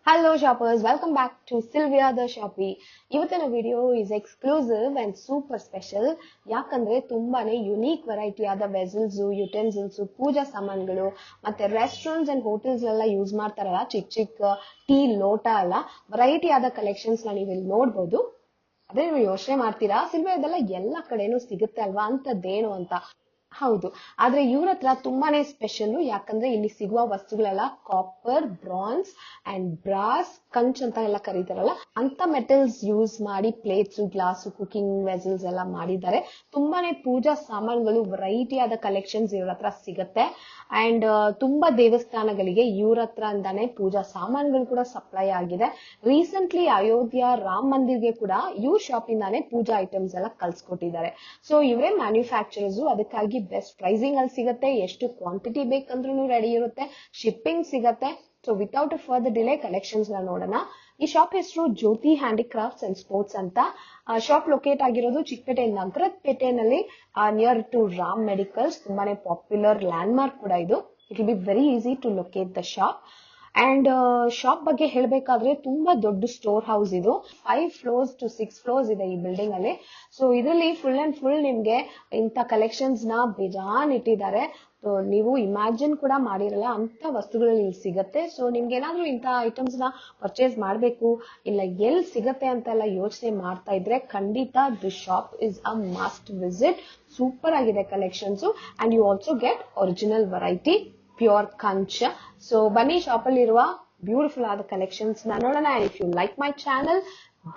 Hello shoppers, welcome back to Sylvia the Shoppy. ಇವತ್ತಿನ video is exclusive and super special. ಯಾಕಂದ್ರೆ ತುಂಬಾನೇ unique variety ಆದ vessels, utensils, ಪೂಜಾ ಸಾಮಾನುಗಳು ಮತ್ತೆ ರೆಸ್ಟೋರೆಂಟ್ಸ್ ಅಂಡ್ ಹೋಟೆಲ್ಸ್ ಎಲ್ಲ ಯೂಸ್ ಮಾಡ್ತಾರಲ್ಲ, ಚಿಕ್ಕ ಚಿಕ್ಕ ಟೀ ಲೋಟ ಎಲ್ಲ ವೆರೈಟಿ ಆದ ಕಲೆಕ್ಷನ್ಸ್ ನೀವು ಇಲ್ಲಿ ನೋಡ್ಬೋದು. ಅದೇ ನೀವು ಯೋಚನೆ ಮಾಡ್ತೀರಾ, ಸಿಲ್ವಿಯಾದೆಲ್ಲ ಎಲ್ಲ ಕಡೆನೂ ಸಿಗುತ್ತೆ ಅಲ್ವಾ, ಅಂತದ್ದೇನು ಅಂತ. ಹೌದು, ಆದ್ರೆ ಇವ್ರ ಹತ್ರ ತುಂಬಾನೇ ಸ್ಪೆಷಲ್. ಯಾಕಂದ್ರೆ ಇಲ್ಲಿ ಸಿಗುವ ವಸ್ತುಗಳೆಲ್ಲ ಕಾಪರ್, ಬ್ರಾನ್ಸ್ ಅಂಡ್ ಬ್ರಾಸ್, ಕಂಚ್ ಅಂತ ಎಲ್ಲ ಕರೀತಾರಲ್ಲ, ಅಂತ ಮೆಟಲ್ಸ್ ಯೂಸ್ ಮಾಡಿ ಪ್ಲೇಟ್ಸ್, ಗ್ಲಾಸ್, ಕುಕಿಂಗ್ ವೆಸಲ್ಸ್ ಎಲ್ಲ ಮಾಡಿದ್ದಾರೆ. ತುಂಬಾನೇ ಪೂಜಾ ಸಾಮಾನುಗಳು, ವೆರೈಟಿ ಆದ ಕಲೆಕ್ಷನ್ಸ್ ಇವ್ರ ಹತ್ರ ಸಿಗತ್ತೆ. ಅಂಡ್ ತುಂಬಾ ದೇವಸ್ಥಾನಗಳಿಗೆ ಇವ್ರ ಹತ್ರ ಅಂತಾನೆ ಪೂಜಾ ಸಾಮಾನುಗಳು ಕೂಡ ಸಪ್ಲೈ ಆಗಿದೆ. ರೀಸೆಂಟ್ಲಿ ಅಯೋಧ್ಯ ರಾಮ್ ಮಂದಿರ್ಗೆ ಕೂಡ ಇವ್ರ ಶಾಪ್ ಇಂದಾನೆ ಪೂಜಾ ಐಟಮ್ಸ್ ಎಲ್ಲ ಕಳ್ಸಿಕೊಟ್ಟಿದ್ದಾರೆ. ಸೊ ಇವರೇ ಮ್ಯಾನುಫ್ಯಾಕ್ಚರರ್ಸ್, ಅದಕ್ಕಾಗಿ ಬೆಸ್ಟ್ ಪ್ರೈಸಿಂಗ್ ಅಲ್ಲಿ ಸಿಗತ್ತೆ. ಎಷ್ಟು ಕ್ವಾಂಟಿಟಿ ಬೇಕಂದ್ರೂ ರೆಡಿ ಇರುತ್ತೆ, ಶಿಪ್ಪಿಂಗ್ ಸಿಗತ್ತೆ. So without a further delay collections ನೋಡೋಣ. ಈ ಶಾಪ್ ಹೆಸರು ಜ್ಯೋತಿ ಹ್ಯಾಂಡಿಕ್ರಾಫ್ಟ್ಸ್ ಅಂಡ್ ಸ್ಪೋರ್ಟ್ಸ್ ಅಂತ. ಶಾಪ್ ಲೊಕೇಟ್ ಆಗಿರೋದು ಚಿಕ್ಕಪೇಟೆ ನಗರದ ಪೇಟೆನಲ್ಲಿ, ನಿಯರ್ ಟು ರಾಮ್ ಮೆಡಿಕಲ್ಸ್. ತುಂಬಾನೇ ಪಾಪ್ಯುಲರ್ ಲ್ಯಾಂಡ್ ಮಾರ್ಕ್ ಕೂಡ ಇದು. It will be very easy to locate the shop. And shop ಬಗ್ಗೆ ಹೇಳ್ಬೇಕಾದ್ರೆ ತುಂಬಾ ದೊಡ್ಡ ಸ್ಟೋರ್ ಹೌಸ್ ಇದು. 5 floors to 6 floors ಇದೆ ಈ ಬಿಲ್ಡಿಂಗ್ ಅಲ್ಲಿ. ಸೊ ಇದರಲ್ಲಿ ಫುಲ್ ಅಂಡ್ ಫುಲ್ ನಿಮ್ಗೆ ಇಂಥ ಕಲೆಕ್ಷನ್ಸ್ ನ ಬೇಜಾನ್ ಇಟ್ಟಿದ್ದಾರೆ. ನೀವು ಇಮ್ಯಾಜಿನ್ ಕೂಡ ಮಾಡಿರಲ್ಲ ಅಂತ ವಸ್ತುಗಳಲ್ಲಿ ಇಲ್ಲಿ ಸಿಗತ್ತೆ. ಸೊ ನಿಮ್ಗೆ ಏನಾದ್ರೂ ಇಂಥ ಐಟಮ್ಸ್ ನ ಪರ್ಚೇಸ್ ಮಾಡ್ಬೇಕು, ಇಲ್ಲ ಎಲ್ಲಿ ಸಿಗತ್ತೆ ಅಂತೆಲ್ಲ ಯೋಚನೆ ಮಾಡ್ತಾ ಇದ್ರೆ ಖಂಡಿತ this shop is a must visit. Super ಆಗಿದೆ collections. And you also get original variety, pure ಕಂಚ್. ಸೊ ಬನ್ನಿ ಶಾಪ್ ಅಲ್ಲಿ ಇರುವ ಬ್ಯೂಟಿಫುಲ್ ಆದ ಕಲೆಕ್ಷನ್ಸ್ ನೋಡೋಣ. If you like my channel,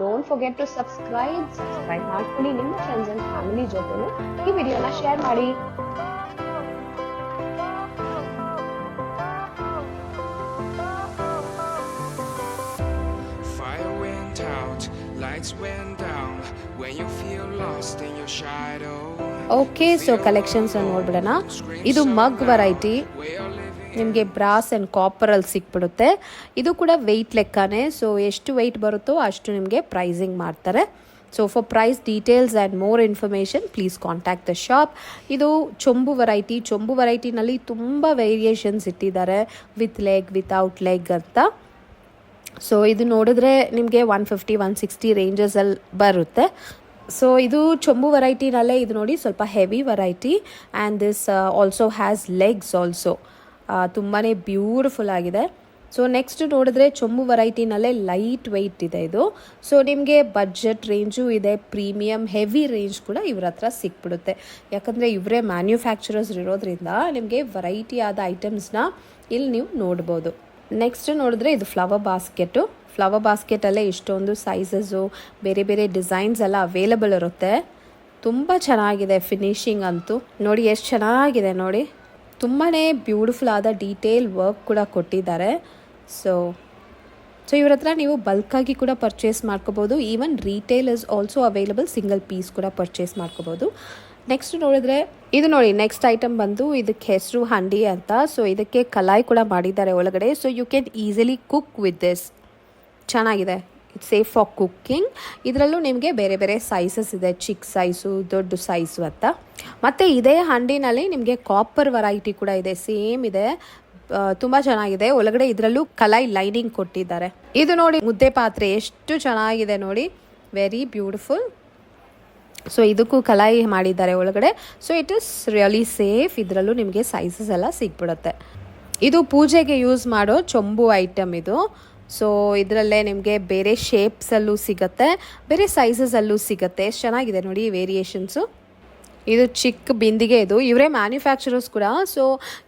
don't forget to subscribe ಮಾಡ್ಕೊಳ್ಳಿ. ನಿಮ್ಮ ಫ್ರೆಂಡ್ಸ್ ಅಂಡ್ ಫ್ಯಾಮಿಲಿ ಜೊತೆ ಈ ವಿಡಿಯೋನ ಶೇರ್ ಮಾಡಿ. ಓಕೆ, ಸೊ ಕಲೆಕ್ಷನ್ಸ್ ನೋಡ್ಬಿಡೋಣ. ಇದು ಮಗ್ ವೆರೈಟಿ, ನಿಮಗೆ ಬ್ರಾಸ್ ಅಂಡ್ ಕಾಪರ್ ಅಲ್ಲಿ ಸಿಕ್ಬಿಡುತ್ತೆ. ಇದು ಕೂಡ ವೆಯ್ಟ್ ಲೆಕ್ಕನೇ. ಸೊ ಎಷ್ಟು ವೆಯ್ಟ್ ಬರುತ್ತೋ ಅಷ್ಟು ನಿಮಗೆ ಪ್ರೈಸಿಂಗ್ ಮಾಡ್ತಾರೆ. So for price details and more information please contact the shop. ಇದು ಚೊಂಬು ವೆರೈಟಿ. ಚೊಂಬು ವೆರೈಟಿನಲ್ಲಿ ತುಂಬ ವೇರಿಯೇಷನ್ಸ್ ಇಟ್ಟಿದ್ದಾರೆ, ವಿತ್ ಲೆಗ್, ವಿತೌಟ್ ಲೆಗ್ ಅಂತ. ಸೊ ಇದು ನೋಡಿದ್ರೆ ನಿಮಗೆ 150, 160 ರೇಂಜಸಲ್ಲಿ ಬರುತ್ತೆ. ಸೊ ಇದು ಚೊಂಬು ವೆರೈಟಿನಲ್ಲೇ ಇದು ನೋಡಿ ಸ್ವಲ್ಪ heavy variety. And this also has legs also. ತುಂಬಾ ಬ್ಯೂಟಿಫುಲ್ ಆಗಿದೆ. ಸೊ ನೆಕ್ಸ್ಟ್ ನೋಡಿದ್ರೆ ಚೊಂಬು ವೆರೈಟಿನಲ್ಲೇ ಲೈಟ್ ವೆಯ್ಟ್ ಇದೆ ಇದು. ಸೊ ನಿಮಗೆ ಬಡ್ಜೆಟ್ ರೇಂಜು ಇದೆ, ಪ್ರೀಮಿಯಮ್ ಹೆವಿ ರೇಂಜ್ ಕೂಡ ಇವ್ರ ಹತ್ರ ಸಿಕ್ಬಿಡುತ್ತೆ. ಯಾಕಂದರೆ ಇವರೇ ಮ್ಯಾನ್ಯುಫ್ಯಾಕ್ಚರರ್ಸ್ ಇರೋದ್ರಿಂದ ನಿಮಗೆ ವೆರೈಟಿ ಆದ ಐಟಮ್ಸ್ನ ಇಲ್ಲಿ ನೀವು ನೋಡ್ಬೋದು. ನೆಕ್ಸ್ಟ್ ನೋಡಿದ್ರೆ ಇದು ಫ್ಲವರ್ ಬಾಸ್ಕೆಟು. ಫ್ಲವರ್ ಬಾಸ್ಕೆಟಲ್ಲೇ ಇಷ್ಟೊಂದು ಸೈಜಸ್ಸು, ಬೇರೆ ಬೇರೆ ಡಿಸೈನ್ಸ್ ಎಲ್ಲ ಅವೈಲಬಲ್ ಇರುತ್ತೆ. ತುಂಬ ಚೆನ್ನಾಗಿದೆ ಫಿನಿಶಿಂಗ್ ಅಂತೂ. ನೋಡಿ ಎಷ್ಟು ಚೆನ್ನಾಗಿದೆ ನೋಡಿ. ತುಂಬಾ ಬ್ಯೂಟಿಫುಲ್ ಆದ ಡೀಟೇಲ್ ವರ್ಕ್ ಕೂಡ ಕೊಟ್ಟಿದ್ದಾರೆ. ಸೊ ಇವ್ರ ಹತ್ರ ನೀವು ಬಲ್ಕಾಗಿ ಕೂಡ ಪರ್ಚೇಸ್ ಮಾಡ್ಕೋಬೋದು. Even retail is also available, single piece ಕೂಡ ಪರ್ಚೇಸ್ ಮಾಡ್ಕೋಬೋದು. ನೆಕ್ಸ್ಟ್ ನೋಡಿದ್ರೆ ಇದು ನೋಡಿ, ನೆಕ್ಸ್ಟ್ ಐಟಮ್ ಬಂದು ಇದಕ್ಕೆ ಹೆಸರು ಹಂಡಿ ಅಂತ. ಸೊ ಇದಕ್ಕೆ ಕಲಾಯಿ ಕೂಡ ಮಾಡಿದ್ದಾರೆ ಒಳಗಡೆ. So you can easily cook with this. ಚೆನ್ನಾಗಿದೆ, ಇಟ್ಸ್ ಸೇಫ್ ಫಾರ್ ಕುಕ್ಕಿಂಗ್. ಇದರಲ್ಲೂ ನಿಮಗೆ ಬೇರೆ ಬೇರೆ ಸೈಜಸ್ ಇದೆ, ಚಿಕ್ಕ ಸೈಜು, ದೊಡ್ಡ ಸೈಜು ಅಂತ. ಮತ್ತು ಇದೇ ಹಂಡಿನಲ್ಲಿ ನಿಮಗೆ ಕಾಪರ್ ವೆರೈಟಿ ಕೂಡ ಇದೆ, ಸೇಮ್ ಇದೆ. ತುಂಬ ಚೆನ್ನಾಗಿದೆ. ಒಳಗಡೆ ಇದರಲ್ಲೂ ಕಲಾಯಿ ಲೈನಿಂಗ್ ಕೊಟ್ಟಿದ್ದಾರೆ. ಇದು ನೋಡಿ ಮುದ್ದೆ ಪಾತ್ರೆ ಎಷ್ಟು ಚೆನ್ನಾಗಿದೆ ನೋಡಿ, ವೆರಿ ಬ್ಯೂಟಿಫುಲ್. ಸೊ ಇದಕ್ಕೂ ಕಲಾಯಿ ಮಾಡಿದ್ದಾರೆ ಒಳಗಡೆ. So it is really safe. ಇದರಲ್ಲೂ ನಿಮಗೆ ಸೈಜಸ್ ಎಲ್ಲ ಸಿಗ್ಬಿಡುತ್ತೆ. ಇದು ಪೂಜೆಗೆ ಯೂಸ್ ಮಾಡೋ ಚೊಂಬು ಐಟಮ್ ಇದು. ಸೊ ಇದರಲ್ಲೇ ನಿಮಗೆ ಬೇರೆ ಶೇಪ್ಸಲ್ಲೂ ಸಿಗುತ್ತೆ, ಬೇರೆ ಸೈಜಸಲ್ಲೂ ಸಿಗುತ್ತೆ. ಎಷ್ಟು ಚೆನ್ನಾಗಿದೆ ನೋಡಿ ವೇರಿಯೇಷನ್ಸು. ಇದು ಚಿಕ್ಕ ಬಿಂದಿಗೆ. ಇದು ಇವರೇ ಮ್ಯಾನುಫ್ಯಾಕ್ಚರರ್ಸ್ ಕೂಡ. ಸೊ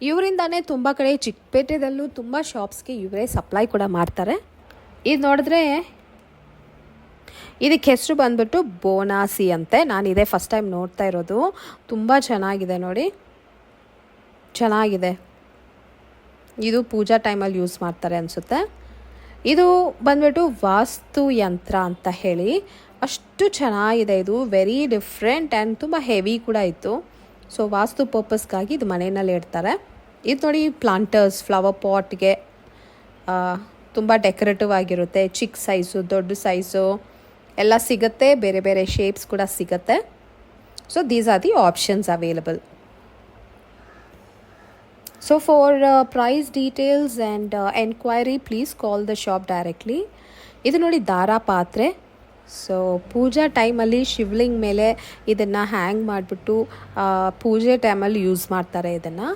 ಇವರಿಂದಾನೇ ತುಂಬ ಕಡೆ ಚಿಕ್ಕಪೇಟೆದಲ್ಲೂ ತುಂಬ ಶಾಪ್ಸ್ಗೆ ಇವರೇ ಸಪ್ಲೈ ಕೂಡ ಮಾಡ್ತಾರೆ. ಇದು ನೋಡಿದ್ರೆ ಇದಕ್ಕೆ ಹೆಸರು ಬಂದ್ಬಿಟ್ಟು ಬೋನಾಸಿ ಅಂತೆ. ನಾನು ಇದೇ ಫಸ್ಟ್ ಟೈಮ್ ನೋಡ್ತಾ ಇರೋದು. ತುಂಬ ಚೆನ್ನಾಗಿದೆ ನೋಡಿ, ಚೆನ್ನಾಗಿದೆ. ಇದು ಪೂಜಾ ಟೈಮಲ್ಲಿ ಯೂಸ್ ಮಾಡ್ತಾರೆ ಅನಿಸುತ್ತೆ. ಇದು ಬಂದ್ಬಿಟ್ಟು ವಾಸ್ತು ಯಂತ್ರ ಅಂತ ಹೇಳಿ, ಅಷ್ಟು ಚೆನ್ನಾಗಿದೆ ಇದು. ವೆರಿ ಡಿಫ್ರೆಂಟ್ ಆ್ಯಂಡ್ ತುಂಬ ಹೆವಿ ಕೂಡ ಇತ್ತು. ಸೊ ವಾಸ್ತು ಪರ್ಪಸ್ಗಾಗಿ ಇದು ಮನೆಯಲ್ಲಿ ಇಡ್ತಾರೆ. ಇದು ನೋಡಿ ಪ್ಲಾಂಟರ್ಸ್, ಫ್ಲವರ್ ಪಾಟ್ಗೆ ತುಂಬ ಡೆಕೋರೇಟಿವ್ ಆಗಿರುತ್ತೆ. ಚಿಕ್ಕ ಸೈಜು, ದೊಡ್ಡ ಸೈಜು ಎಲ್ಲ ಸಿಗುತ್ತೆ, ಬೇರೆ ಬೇರೆ ಶೇಪ್ಸ್ ಕೂಡ ಸಿಗುತ್ತೆ. So these are the options available. So for price details and enquiry please call the shop directly. ಇದು ನೋಡಿ ದಾರ ಪಾತ್ರೆ. ಸೊ ಪೂಜಾ ಟೈಮಲ್ಲಿ ಶಿವಲಿಂಗ್ ಮೇಲೆ ಇದನ್ನು ಹ್ಯಾಂಗ್ ಮಾಡಿಬಿಟ್ಟು ಪೂಜೆ ಟೈಮಲ್ಲಿ ಯೂಸ್ ಮಾಡ್ತಾರೆ ಇದನ್ನು.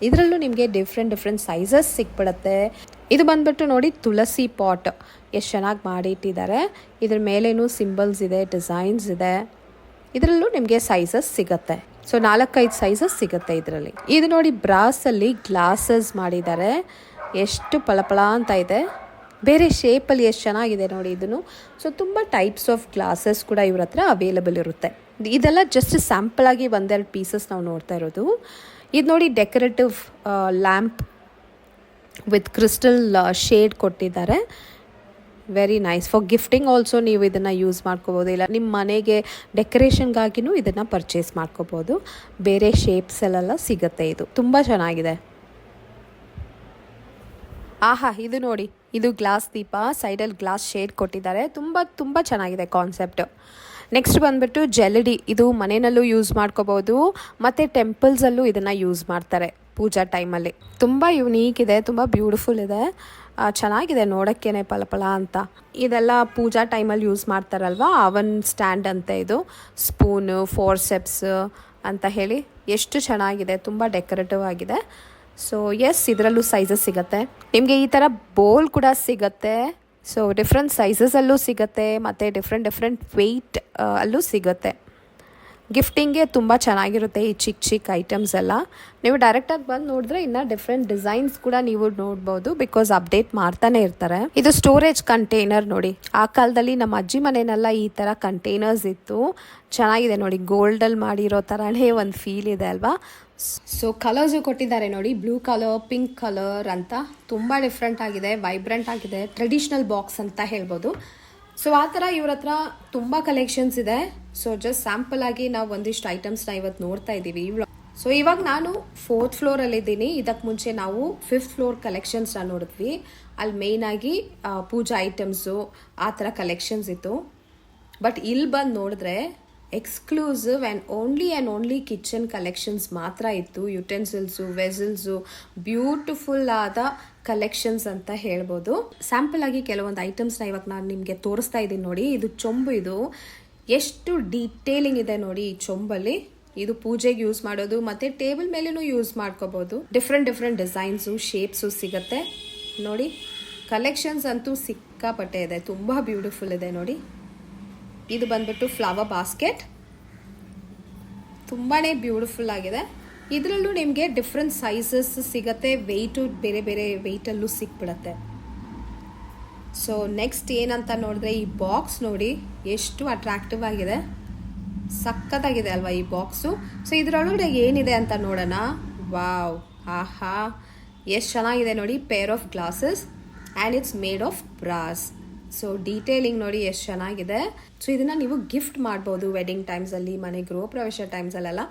ಇದರಲ್ಲೂ ನಿಮಗೆ ಡಿಫ್ರೆಂಟ್ ಸೈಜಸ್ ಸಿಕ್ಬಿಡುತ್ತೆ. ಇದು ಬಂದ್ಬಿಟ್ಟು ನೋಡಿ ತುಳಸಿ ಪಾಟ್ ಎಷ್ಟು ಚೆನ್ನಾಗಿ ಮಾಡಿಟ್ಟಿದ್ದಾರೆ. ಇದ್ರ ಮೇಲೇನೂ ಸಿಂಬಲ್ಸ್ ಇದೆ, ಡಿಸೈನ್ಸ್ ಇದೆ. ಇದರಲ್ಲೂ ನಿಮಗೆ ಸೈಜಸ್ ಸಿಗುತ್ತೆ. ಸೊ 4-5 ಸೈಜಸ್ ಸಿಗುತ್ತೆ ಇದರಲ್ಲಿ. ಇದು ನೋಡಿ ಬ್ರಾಸಲ್ಲಿ ಗ್ಲಾಸಸ್ ಮಾಡಿದ್ದಾರೆ. ಎಷ್ಟು ಪಳಪಳ ಅಂತ ಇದೆ. ಬೇರೆ ಶೇಪಲ್ಲಿ ಎಷ್ಟು ಚೆನ್ನಾಗಿದೆ ನೋಡಿ ಇದನ್ನು. ಸೊ ತುಂಬ ಟೈಪ್ಸ್ ಆಫ್ ಗ್ಲಾಸಸ್ ಕೂಡ ಇವ್ರ ಹತ್ರ ಅವೈಲಬಲ್ ಇರುತ್ತೆ. ಇದೆಲ್ಲ ಜಸ್ಟ್ ಸ್ಯಾಂಪಲ್ ಆಗಿ ಒಂದೆರಡು ಪೀಸಸ್ ನಾವು ನೋಡ್ತಾ ಇರೋದು. ಇದು ನೋಡಿ decorative lamp with crystal shade ಕೊಟ್ಟಿದ್ದಾರೆ. Very nice. For gifting also ನೀವು ಇದನ್ನು ಯೂಸ್ ಮಾಡ್ಕೋಬೋದು, ಇಲ್ಲ ನಿಮ್ಮ ಮನೆಗೆ ಡೆಕೋರೇಷನ್ಗಾಗಿನೂ ಇದನ್ನು ಪರ್ಚೇಸ್ ಮಾಡ್ಕೋಬೋದು. ಬೇರೆ ಶೇಪ್ಸಲ್ಲೆಲ್ಲ ಸಿಗುತ್ತೆ. ಇದು ತುಂಬ ಚೆನ್ನಾಗಿದೆ. ಆಹಾ, ಇದು ನೋಡಿ, ಇದು ಗ್ಲಾಸ್ ದೀಪ. ಸೈಡಲ್ಲಿ ಗ್ಲಾಸ್ ಶೇಡ್ ಕೊಟ್ಟಿದ್ದಾರೆ. ತುಂಬ ಚೆನ್ನಾಗಿದೆ ಕಾನ್ಸೆಪ್ಟು. ನೆಕ್ಸ್ಟ್ ಬಂದುಬಿಟ್ಟು ಜೆಲಡಿ. ಇದು ಮನೆಯಲ್ಲೂ ಯೂಸ್ ಮಾಡ್ಕೋಬೋದು ಮತ್ತು ಟೆಂಪಲ್ಸಲ್ಲೂ ಇದನ್ನು ಯೂಸ್ ಮಾಡ್ತಾರೆ ಪೂಜಾ ಟೈಮಲ್ಲಿ. ತುಂಬ ಯುನೀಕ್ ಇದೆ, ತುಂಬ ಬ್ಯೂಟಿಫುಲ್ ಇದೆ, ಚೆನ್ನಾಗಿದೆ ನೋಡೋಕ್ಕೇ ಪಳಪಳ ಅಂತ. ಇದೆಲ್ಲ ಪೂಜಾ ಟೈಮಲ್ಲಿ ಯೂಸ್ ಮಾಡ್ತಾರಲ್ವ, ಅವನ್ ಸ್ಟ್ಯಾಂಡ್ ಅಂತ. ಇದು ಸ್ಪೂನು, ಫೋರ್ಸೆಪ್ಸ್ ಅಂತ ಹೇಳಿ ಎಷ್ಟು ಚೆನ್ನಾಗಿದೆ, ತುಂಬ ಡೆಕೋರೇಟಿವ್ ಆಗಿದೆ. ಸೊ ಎಸ್, ಇದರಲ್ಲೂ ಸೈಜಸ್ ಸಿಗುತ್ತೆ ನಿಮಗೆ. ಈ ಥರ ಬೋಲ್ ಕೂಡ ಸಿಗುತ್ತೆ. ಸೊ ಡಿಫ್ರೆಂಟ್ ಸೈಜಸಲ್ಲೂ ಸಿಗುತ್ತೆ ಮತ್ತು ಡಿಫ್ರೆಂಟ್ ವೆಯ್ಟ್ ಅಲ್ಲೂ ಸಿಗುತ್ತೆ. ಗಿಫ್ಟಿಂಗ್ಗೆ ತುಂಬ ಚೆನ್ನಾಗಿರುತ್ತೆ ಈ ಚಿಕ್ಕ ಐಟಮ್ಸ್ ಎಲ್ಲ. ನೀವು ಡೈರೆಕ್ಟಾಗಿ ಬಂದು ನೋಡಿದ್ರೆ ಇನ್ನು ಡಿಫ್ರೆಂಟ್ ಡಿಸೈನ್ಸ್ ಕೂಡ ನೀವು ನೋಡ್ಬೋದು, ಬಿಕಾಸ್ ಅಪ್ಡೇಟ್ ಮಾಡ್ತಾನೆ ಇರ್ತಾರೆ. ಇದು ಸ್ಟೋರೇಜ್ ಕಂಟೈನರ್ ನೋಡಿ. ಆ ಕಾಲದಲ್ಲಿ ನಮ್ಮ ಅಜ್ಜಿ ಮನೆಯಲ್ಲೆಲ್ಲ ಈ ಥರ ಕಂಟೈನರ್ಸ್ ಇತ್ತು. ಚೆನ್ನಾಗಿದೆ ನೋಡಿ, ಗೋಲ್ಡಲ್ಲಿ ಮಾಡಿರೋ ಥರನೇ ಒಂದು ಫೀಲ್ ಇದೆ ಅಲ್ವಾ. ಸೊ ಕಲರ್ಸು ಕೊಟ್ಟಿದ್ದಾರೆ ನೋಡಿ, ಬ್ಲೂ ಕಲರ್, ಪಿಂಕ್ ಕಲರ್ ಅಂತ. ತುಂಬ ಡಿಫ್ರೆಂಟ್ ಆಗಿದೆ, ವೈಬ್ರೆಂಟ್ ಆಗಿದೆ, ಟ್ರೆಡಿಷ್ನಲ್ ಬಾಕ್ಸ್ ಅಂತ ಹೇಳ್ಬೋದು. ಸೊ ಆ ಥರ ಇವ್ರ ಹತ್ರ ತುಂಬ ಕಲೆಕ್ಷನ್ಸ್ ಇದೆ. ಸೊ ಜಸ್ಟ್ ಸ್ಯಾಂಪಲ್ ಆಗಿ ನಾವು ಒಂದಿಷ್ಟು ಐಟಮ್ಸ್ನ ಇವತ್ತು ನೋಡ್ತಾ ಇದ್ದೀವಿ. ಸೊ ಇವಾಗ ನಾನು 4th ಫ್ಲೋರಲ್ಲಿದ್ದೀನಿ. ಇದಕ್ಕೆ ಮುಂಚೆ ನಾವು 5th ಫ್ಲೋರ್ ಕಲೆಕ್ಷನ್ಸ್ನ ನೋಡಿದ್ವಿ. ಅಲ್ಲಿ ಮೇಯ್ನಾಗಿ ಪೂಜಾ ಐಟಮ್ಸು ಆ ಥರ ಕಲೆಕ್ಷನ್ಸ್ ಇತ್ತು. ಬಟ್ ಇಲ್ಲಿ ಬಂದು ನೋಡಿದ್ರೆ exclusive and only kitchen collections ಮಾತ್ರ ಇತ್ತು. ಯುಟೆನ್ಸಿಲ್ಸು, ವೆಸಲ್ಸು, ಬ್ಯೂಟಿಫುಲ್ ಆದ ಕಲೆಕ್ಷನ್ಸ್ ಅಂತ ಹೇಳ್ಬೋದು. ಸ್ಯಾಂಪಲ್ ಆಗಿ ಕೆಲವೊಂದು ಐಟಮ್ಸ್ನ ಇವಾಗ ನಾನು ನಿಮಗೆ ತೋರಿಸ್ತಾ ಇದ್ದೀನಿ ನೋಡಿ. ಇದು ಚೊಂಬು. ಇದು ಎಷ್ಟು ಡೀಟೇಲಿಂಗ್ ಇದೆ ನೋಡಿ ಈ ಚೊಂಬಲ್ಲಿ. ಇದು ಪೂಜೆಗೆ ಯೂಸ್ ಮಾಡೋದು ಮತ್ತು ಟೇಬಲ್ ಮೇಲೇನೂ ಯೂಸ್ ಮಾಡ್ಕೋಬೋದು. ಡಿಫ್ರೆಂಟ್ ಡಿಸೈನ್ಸು, ಶೇಪ್ಸು ಸಿಗುತ್ತೆ ನೋಡಿ. ಕಲೆಕ್ಷನ್ಸ್ ಅಂತೂ ಸಿಕ್ಕಾಪಟ್ಟೆ ಇದೆ, ತುಂಬ ಬ್ಯೂಟಿಫುಲ್ ಇದೆ ನೋಡಿ. ಇದು ಬಂದ್ಬಿಟ್ಟು ಫ್ಲವರ್ ಬಾಸ್ಕೆಟ್, ತುಂಬಾ ಬ್ಯೂಟಿಫುಲ್ ಆಗಿದೆ. ಇದರಲ್ಲೂ ನಿಮಗೆ ಡಿಫ್ರೆಂಟ್ ಸೈಜಸ್ ಸಿಗುತ್ತೆ, ವೆಯ್ಟು ಬೇರೆ ವೆಯ್ಟಲ್ಲೂ ಸಿಕ್ಬಿಡುತ್ತೆ. ಸೊ ನೆಕ್ಸ್ಟ್ ಏನಂತ ನೋಡಿದ್ರೆ ಈ ಬಾಕ್ಸ್ ನೋಡಿ ಎಷ್ಟು ಅಟ್ರಾಕ್ಟಿವ್ ಆಗಿದೆ, ಸಖತ್ತಾಗಿದೆ ಅಲ್ವಾ ಈ ಬಾಕ್ಸು. ಸೊ ಇದರೊಳಗಡೆ ಏನಿದೆ ಅಂತ ನೋಡೋಣ. ವಾವ್, ಆಹಾ, ಎಷ್ಟು ಚೆನ್ನಾಗಿದೆ ನೋಡಿ. Pair of glasses and it's made of brass. So detailing ನೋಡಿ ಎಷ್ಟು ಚೆನ್ನಾಗಿದೆ. ಸೊ ಇದನ್ನು ನೀವು ಗಿಫ್ಟ್ ಮಾಡ್ಬೋದು ವೆಡ್ಡಿಂಗ್ ಟೈಮ್ಸಲ್ಲಿ, ಮನೆ ಗೃಹ ಪ್ರವೇಶ ಟೈಮ್ಸಲ್ಲೆಲ್ಲ.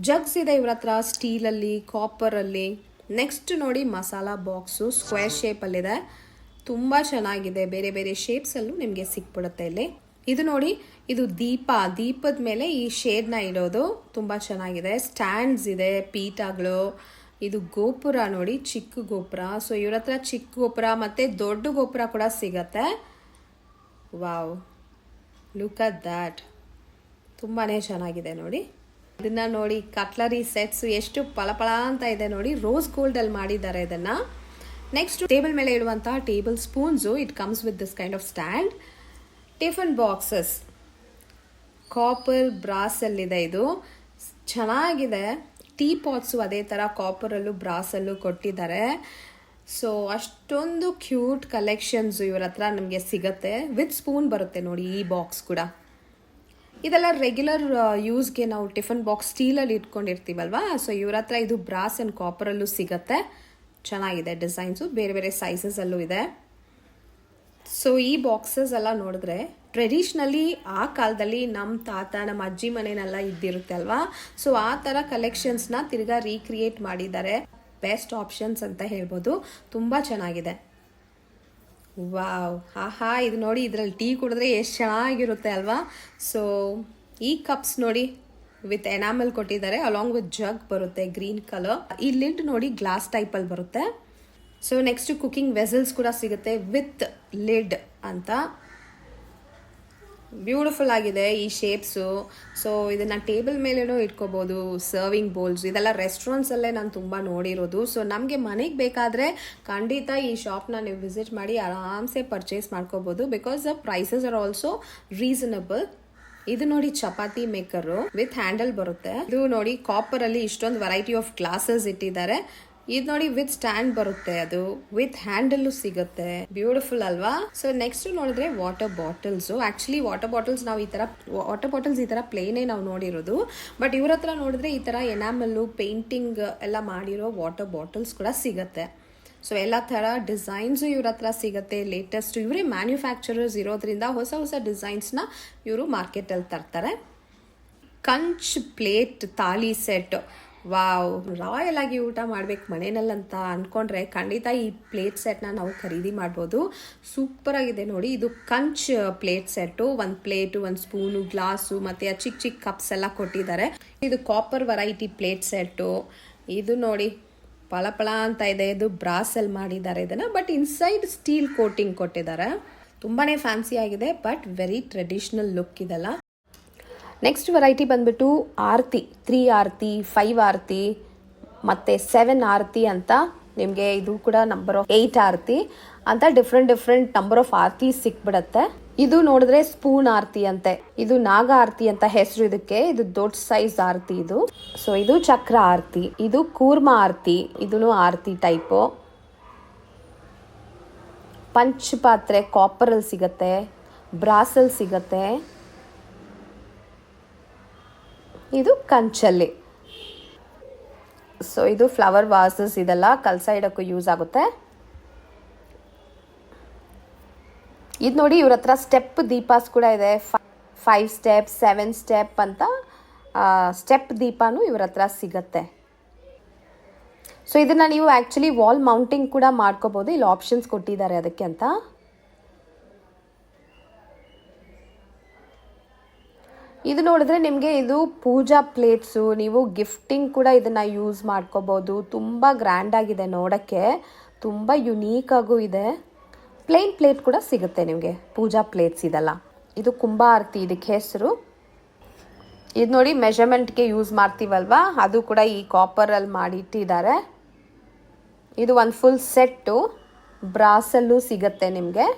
ಜಗ್ಸ್ ಇದೆ ಇವ್ರ ಹತ್ರ, ಸ್ಟೀಲಲ್ಲಿ, ಕಾಪರಲ್ಲಿ. ನೆಕ್ಸ್ಟ್ ನೋಡಿ ಮಸಾಲಾ ಬಾಕ್ಸು ಸ್ಕ್ವೇರ್ ಶೇಪಲ್ಲಿದೆ, ತುಂಬ ಚೆನ್ನಾಗಿದೆ. ಬೇರೆ ಶೇಪ್ಸಲ್ಲೂ ನಿಮಗೆ ಸಿಕ್ಬಿಡುತ್ತೆ ಇಲ್ಲಿ. ಇದು ನೋಡಿ, ಇದು ದೀಪದ ಮೇಲೆ ಈ ಶೇಡ್ನ ಇಡೋದು, ತುಂಬ ಚೆನ್ನಾಗಿದೆ. ಸ್ಟ್ಯಾಂಡ್ಸ್ ಇದೆ, ಪೀಠಗಳು. ಇದು ಗೋಪುರ ನೋಡಿ, ಚಿಕ್ಕ ಗೋಪುರ. ಸೊ ಇವ್ರ ಹತ್ರ ಚಿಕ್ಕ ಗೋಪುರ ಮತ್ತು ದೊಡ್ಡ ಗೋಪುರ ಕೂಡ ಸಿಗತ್ತೆ. ವಾವ್, ಲುಕ್ ಅಟ್ ದ್ಯಾಟ್, ತುಂಬಾ ಚೆನ್ನಾಗಿದೆ ನೋಡಿ. ಇದನ್ನ ನೋಡಿ, ಕಟ್ಲರಿ ಸೆಟ್ಸ್ ಎಷ್ಟು ಪಳಪಳ ಅಂತ ಇದೆ ನೋಡಿ. ರೋಸ್ ಗೋಲ್ಡಲ್ಲಿ ಮಾಡಿದ್ದಾರೆ ಇದನ್ನು. ನೆಕ್ಸ್ಟ್ ಟೇಬಲ್ ಮೇಲೆ ಇಡುವಂತಹ table spoons. It comes with this kind of stand. Tiffin boxes copper ಬ್ರಾಸಲ್ಲಿದೆ. ಇದು ಚೆನ್ನಾಗಿದೆ. ಟೀ ಪಾಟ್ಸು ಅದೇ ಥರ ಕಾಪರಲ್ಲೂ ಬ್ರಾಸಲ್ಲೂ ಕೊಟ್ಟಿದ್ದಾರೆ. ಸೊ ಅಷ್ಟೊಂದು ಕ್ಯೂಟ್ ಕಲೆಕ್ಷನ್ಸು ಇವ್ರ ಹತ್ರ ನಮಗೆ ಸಿಗುತ್ತೆ. ವಿತ್ ಸ್ಪೂನ್ ಬರುತ್ತೆ ನೋಡಿ ಈ ಬಾಕ್ಸ್ ಕೂಡ. ಇದೆಲ್ಲ ರೆಗ್ಯುಲರ್ ಯೂಸ್ಗೆ ನಾವು ಟಿಫನ್ ಬಾಕ್ಸ್ ಸ್ಟೀಲಲ್ಲಿ ಇಟ್ಕೊಂಡಿರ್ತೀವಲ್ವಾ. ಸೊ ಇವ್ರ ಹತ್ರ ಇದು ಬ್ರಾಸ್ ಆ್ಯಂಡ್ ಕಾಪರಲ್ಲೂ ಸಿಗುತ್ತೆ. ಚೆನ್ನಾಗಿದೆ ಡಿಸೈನ್ಸು, ಬೇರೆ ಸೈಜಸಲ್ಲೂ ಇದೆ. ಸೊ ಈ ಬಾಕ್ಸಸ್ ಎಲ್ಲ ನೋಡಿದ್ರೆ ಟ್ರೆಡಿಷ್ನಲಿ ಆ ಕಾಲದಲ್ಲಿ ನಮ್ಮ ತಾತ, ನಮ್ಮ ಅಜ್ಜಿ ಮನೆಯಲ್ಲೆಲ್ಲ ಇದ್ದಿರುತ್ತೆ ಅಲ್ವಾ. ಸೊ ಆ ಥರ ಕಲೆಕ್ಷನ್ಸ್ನ ತಿರ್ಗಾ ರೀಕ್ರಿಯೇಟ್ ಮಾಡಿದ್ದಾರೆ. ಬೆಸ್ಟ್ ಆಪ್ಷನ್ಸ್ ಅಂತ ಹೇಳ್ಬೋದು. ತುಂಬ ಚೆನ್ನಾಗಿದೆ. ವಾವ್, ಆಹಾ, ಇದು ನೋಡಿ, ಇದರಲ್ಲಿ ಟೀ ಕುಡಿದ್ರೆ ಎಷ್ಟು ಚೆನ್ನಾಗಿರುತ್ತೆ ಅಲ್ವಾ. ಸೊ ಈ ಕಪ್ಸ್ ನೋಡಿ, ವಿತ್ ಎನಾಮಲ್ ಕೊಟ್ಟಿದ್ದಾರೆ, ಅಲಾಂಗ್ ವಿತ್ ಜಗ್ ಬರುತ್ತೆ ಗ್ರೀನ್ ಕಲರ್. ಈ ಲಿಡ್ ನೋಡಿ ಗ್ಲಾಸ್ ಟೈಪ್ ಅಲ್ಲಿ ಬರುತ್ತೆ. ಸೊ ನೆಕ್ಸ್ಟ್ ಕುಕಿಂಗ್ ವೆಸಲ್ಸ್ ಕೂಡ ಸಿಗುತ್ತೆ ವಿತ್ ಲಿಡ್ ಅಂತ. ಬ್ಯೂಟಿಫುಲ್ ಆಗಿದೆ ಈ ಶೇಪ್ಸು. ಸೊ ಇದನ್ನ ಟೇಬಲ್ ಮೇಲೇನೂ ಇಟ್ಕೋಬಹುದು. ಸರ್ವಿಂಗ್ ಬೌಲ್ಸ್ ಇದೆಲ್ಲ ರೆಸ್ಟೋರೆಂಟ್ಸ್ ಅಲ್ಲೇ ನಾನು ತುಂಬಾ ನೋಡಿರೋದು. ಸೊ ನಮಗೆ ಮನೆಗೆ ಬೇಕಾದ್ರೆ ಖಂಡಿತ ಈ ಶಾಪ್ನ ನೀವು ವಿಸಿಟ್ ಮಾಡಿ ಆರಾಮ್ಸೆ ಪರ್ಚೇಸ್ ಮಾಡ್ಕೋಬಹುದು, because the prices are also reasonable. ಇದು ನೋಡಿ ಚಪಾತಿ ಮೇಕರ್ ವಿತ್ ಹ್ಯಾಂಡಲ್ ಬರುತ್ತೆ. ಇದು ನೋಡಿ ಕಾಪರ್ ಅಲ್ಲಿ ಇಷ್ಟೊಂದು ವೆರೈಟಿ ಆಫ್ ಗ್ಲಾಸಸ್ ಇಟ್ಟಿದ್ದಾರೆ. ಇದು ನೋಡಿ ವಿತ್ ಸ್ಟ್ಯಾಂಡ್ ಬರುತ್ತೆ, ಅದು ವಿತ್ ಹ್ಯಾಂಡಲ್ ಸಿಗುತ್ತೆ. ಬ್ಯೂಟಿಫುಲ್ ಅಲ್ವಾ? ಸೊ ನೆಕ್ಸ್ಟ್ ನೋಡಿದ್ರೆ water bottles. Actually water bottles ನಾವು ಈ ತರ ಪ್ಲೇನೇ ನಾವು ನೋಡಿರೋದು. ಬಟ್ ಇವ್ರ ಹತ್ರ ನೋಡಿದ್ರೆ ಈ ತರ ಎನಾಮಲ್ಲು ಪೇಂಟಿಂಗ್ ಎಲ್ಲ ಮಾಡಿರೋ ವಾಟರ್ ಬಾಟಲ್ಸ್ ಕೂಡ ಸಿಗತ್ತೆ. ಸೊ ಎಲ್ಲ ತರ ಡಿಸೈನ್ಸ್ ಇವ್ರ ಹತ್ರ ಸಿಗತ್ತೆ. ಲೇಟೆಸ್ಟ್ ಇವರೇ ಮ್ಯಾನುಫ್ಯಾಕ್ಚರರ್ಸ್ ಇರೋದ್ರಿಂದ ಹೊಸ ಹೊಸ ಡಿಸೈನ್ಸ್ ನ ಇವರು ಮಾರ್ಕೆಟ್ ಅಲ್ಲಿ ತರ್ತಾರೆ. ಕಂಚ್ plate thali set. Wow, royal ಆಗಿ ಊಟ ಮಾಡ್ಬೇಕು ಮನೆಯಲ್ಲಂತ ಅನ್ಕೊಂಡ್ರೆ ಖಂಡಿತ ಈ ಪ್ಲೇಟ್ ಸೆಟ್ನ ನಾವು ಖರೀದಿ ಮಾಡ್ಬೋದು. ಸೂಪರ್ ಆಗಿದೆ ನೋಡಿ. ಇದು ಕಂಚ್ ಪ್ಲೇಟ್ ಸೆಟ್ಟು. ಒಂದು ಪ್ಲೇಟು, ಒಂದು ಸ್ಪೂನು, ಗ್ಲಾಸು ಮತ್ತೆ ಚಿಕ್ಕ ಚಿಕ್ಕ ಕಪ್ಸ್ ಎಲ್ಲ ಕೊಟ್ಟಿದ್ದಾರೆ. ಇದು ಕಾಪರ್ ವೆರೈಟಿ ಪ್ಲೇಟ್ ಸೆಟ್ಟು. ಇದು ನೋಡಿ ಪಳಪಳ ಅಂತ ಇದೆ. ಇದು ಬ್ರಾಸ್ ಅಲ್ಲಿ ಮಾಡಿದ್ದಾರೆ ಇದನ್ನ, ಬಟ್ ಇನ್ಸೈಡ್ ಸ್ಟೀಲ್ ಕೋಟಿಂಗ್ ಕೊಟ್ಟಿದ್ದಾರೆ. ತುಂಬಾನೇ ಫ್ಯಾನ್ಸಿ ಆಗಿದೆ, ಬಟ್ ವೆರಿ ಟ್ರೆಡಿಷನಲ್ ಲುಕ್ ಇದೆಲ್ಲ. ನೆಕ್ಸ್ಟ್ ವೆರೈಟಿ ಬಂದ್ಬಿಟ್ಟು ಆರತಿ. 3 ಆರತಿ, 5 ಆರತಿ ಮತ್ತೆ 7 ಆರತಿ ಅಂತ ನಿಮಗೆ. ಇದು ಕೂಡ ನಂಬರ್ ಆಫ್ 8 ಆರತಿ ಅಂತ ಡಿಫ್ರೆಂಟ್ ನಂಬರ್ ಆಫ್ ಆರತಿ ಸಿಕ್ಬಿಡತ್ತೆ. ಇದು ನೋಡಿದ್ರೆ ಸ್ಪೂನ್ ಆರತಿ ಅಂತೆ. ಇದು ನಾಗ ಆರತಿ ಅಂತ ಹೆಸರು ಇದಕ್ಕೆ. ಇದು ದೊಡ್ಡ ಸೈಜ್ ಆರತಿ ಇದು. ಸೊ ಇದು ಚಕ್ರ ಆರತಿ. ಇದು ಕೂರ್ಮ ಆರತಿ. ಇದೂ ಆರತಿ ಟೈಪು. ಪಂಚ್ ಪಾತ್ರೆ ಕಾಪರ್ ಅಲ್ಲಿ ಸಿಗತ್ತೆ, ಬ್ರಾಸ್ ಅಲ್ಲಿ ಸಿಗತ್ತೆ. ಇದು ಕಂಚಲ್ಲಿ. ಸೊ ಇದು ಫ್ಲವರ್ ವಾಸಸ್, ಇದೆಲ್ಲ ಕಲ್ಸ ಇಡಕ್ಕೂ ಯೂಸ್ ಆಗುತ್ತೆ. ಇದು ನೋಡಿ ಇವ್ರ ಹತ್ರ ಸ್ಟೆಪ್ ದೀಪಾಸ್ ಕೂಡ ಇದೆ. 5 ಸ್ಟೆಪ್, 7 ಸ್ಟೆಪ್ ಅಂತ ಸ್ಟೆಪ್ ದೀಪಾನು ಇವ್ರ ಹತ್ರ ಸಿಗತ್ತೆ. ಸೊ ಇದನ್ನ ನೀವು ಆಕ್ಚುಲಿ ವಾಲ್ ಮೌಂಟಿಂಗ್ ಕೂಡ ಮಾಡ್ಕೋಬಹುದು. ಇಲ್ಲಿ ಆಪ್ಷನ್ಸ್ ಕೊಟ್ಟಿದ್ದಾರೆ ಅದಕ್ಕೆ ಅಂತ. ಇದು ನೋಡಿದ್ರೆ ನಿಮಗೆ ಇದು ಪೂಜಾ ಪ್ಲೇಟ್ಸು. ನೀವು ಗಿಫ್ಟಿಂಗ್ ಕೂಡ ಇದನ್ನ ಯೂಸ್ ಮಾಡ್ಕೋಬಹುದು. ತುಂಬ ಗ್ರ್ಯಾಂಡ್ ಆಗಿದೆ ನೋಡೋಕ್ಕೆ, ತುಂಬ ಯುನೀಕ್ ಆಗೂ ಇದೆ. ಪ್ಲೇನ್ ಪ್ಲೇಟ್ ಕೂಡ ಸಿಗುತ್ತೆ ನಿಮಗೆ, ಪೂಜಾ ಪ್ಲೇಟ್ಸ್ ಇದೆಲ್ಲ. ಇದು ಕುಂಭ ಆರತಿ ಇದಕ್ಕೆ ಹೆಸರು. ಇದು ನೋಡಿ ಮೆಷರ್ಮೆಂಟ್ಗೆ ಯೂಸ್ ಮಾಡ್ತೀವಲ್ವಾ, ಅದು ಕೂಡ ಈ ಕಾಪರಲ್ಲಿ ಮಾಡಿ ಇಟ್ಟಿದ್ದಾರೆ. ಇದು ಒಂದು ಫುಲ್ ಸೆಟ್ಟು ಬ್ರಾಸಲ್ಲೂ ಸಿಗುತ್ತೆ ನಿಮಗೆ.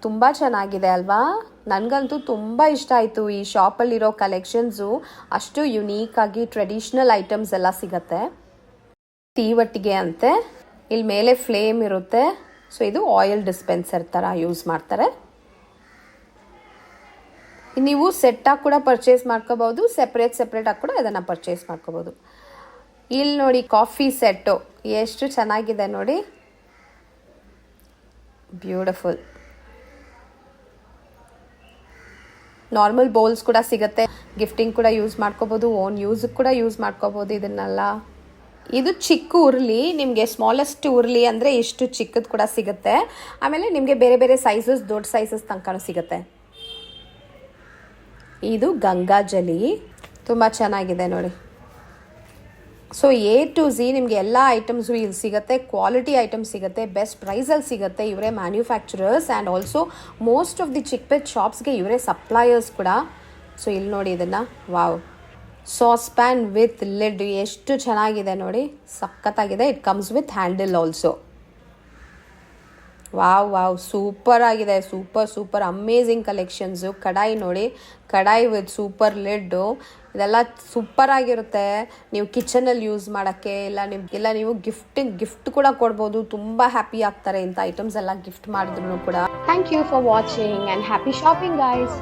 ತುಂಬ ಚೆನ್ನಾಗಿದೆ ಅಲ್ವಾ? ನನಗಂತೂ ತುಂಬ ಇಷ್ಟ ಆಯಿತು. ಈ ಶಾಪಲ್ಲಿರೋ ಕಲೆಕ್ಷನ್ಸು ಅಷ್ಟು ಯುನೀಕ್ ಆಗಿ ಟ್ರೆಡಿಷ್ನಲ್ ಐಟಮ್ಸ್ ಎಲ್ಲ ಸಿಗತ್ತೆ. ತೀವಟ್ಟಿಗೆ ಅಂತೆ. ಇಲ್ಲಿ ಮೇಲೆ ಫ್ಲೇಮ್ ಇರುತ್ತೆ. ಸೊ ಇದು ಆಯಿಲ್ ಡಿಸ್ಪೆನ್ಸರ್ ಥರ ಯೂಸ್ ಮಾಡ್ತಾರೆ. ನೀವು ಸೆಟ್ಟಾಗಿ ಕೂಡ ಪರ್ಚೇಸ್ ಮಾಡ್ಕೋಬಹುದು, ಸೆಪ್ರೇಟಾಗಿ ಕೂಡ ಇದನ್ನು ಪರ್ಚೇಸ್ ಮಾಡ್ಕೋಬಹುದು. ಇಲ್ಲಿ ನೋಡಿ ಕಾಫಿ ಸೆಟ್ಟು ಎಷ್ಟು ಚೆನ್ನಾಗಿದೆ ನೋಡಿ. ಬ್ಯೂಟಿಫುಲ್. ನಾರ್ಮಲ್ ಬೌಲ್ಸ್ ಕೂಡ ಸಿಗುತ್ತೆ. ಗಿಫ್ಟಿಂಗ್ ಕೂಡ ಯೂಸ್ ಮಾಡ್ಕೋಬಹುದು, ಓನ್ ಯೂಸ್ ಕೂಡ ಯೂಸ್ ಮಾಡ್ಕೋಬಹುದು ಇದನ್ನೆಲ್ಲ. ಇದು ಚಿಕ್ಕ ಉರ್ಲಿ, ನಿಮಗೆ ಸ್ಮಾಲೆಸ್ಟ್ ಉರ್ಲಿ ಅಂದರೆ ಇಷ್ಟು ಚಿಕ್ಕದು ಕೂಡ ಸಿಗುತ್ತೆ. ಆಮೇಲೆ ನಿಮಗೆ ಬೇರೆ ಬೇರೆ ಸೈಜಸ್, ದೊಡ್ಡ ಸೈಜಸ್ ತನಕ ಸಿಗುತ್ತೆ. ಇದು ಗಂಗಾಜಲಿ, ತುಂಬ ಚೆನ್ನಾಗಿದೆ ನೋಡಿ. ಸೊ A to Z ನಿಮಗೆ ಎಲ್ಲ ಐಟಮ್ಸು ಇಲ್ಲಿ ಸಿಗುತ್ತೆ. ಕ್ವಾಲಿಟಿ ಐಟಮ್ಸ್ ಸಿಗುತ್ತೆ, ಬೆಸ್ಟ್ ಪ್ರೈಸಲ್ಲಿ ಸಿಗುತ್ತೆ. ಇವರೇ manufacturers and also most of the Chickpet ಶಾಪ್ಸ್ಗೆ ಇವರೇ ಸಪ್ಲೈಯರ್ಸ್ ಕೂಡ. ಸೊ ಇಲ್ಲಿ ನೋಡಿ ಇದನ್ನು, wow, sauce pan with lid ಎಷ್ಟು ಚೆನ್ನಾಗಿದೆ ನೋಡಿ, ಸಖತ್ತಾಗಿದೆ. It comes with handle also. Wow super ಆಗಿದೆ. Super amazing collections. ಕಡಾಯಿ ನೋಡಿ, ಕಡಾಯಿ ವಿತ್ ಸೂಪರ್ ಲಿಡ್ಡು. ಇದೆಲ್ಲ ಸೂಪರ್ ಆಗಿರುತ್ತೆ. ನೀವು ಕಿಚನಲ್ಲಿ ಯೂಸ್ ಮಾಡೋಕ್ಕೆ, ಇಲ್ಲ ನೀವು ಗಿಫ್ಟ್ ಕೂಡ ಕೊಡ್ಬೋದು. ತುಂಬ ಹ್ಯಾಪಿ ಆಗ್ತಾರೆ ಇಂಥ ಐಟಮ್ಸ್ ಎಲ್ಲ ಗಿಫ್ಟ್ ಮಾಡಿದ್ರು ಕೂಡ. Thank you for watching and happy shopping guys.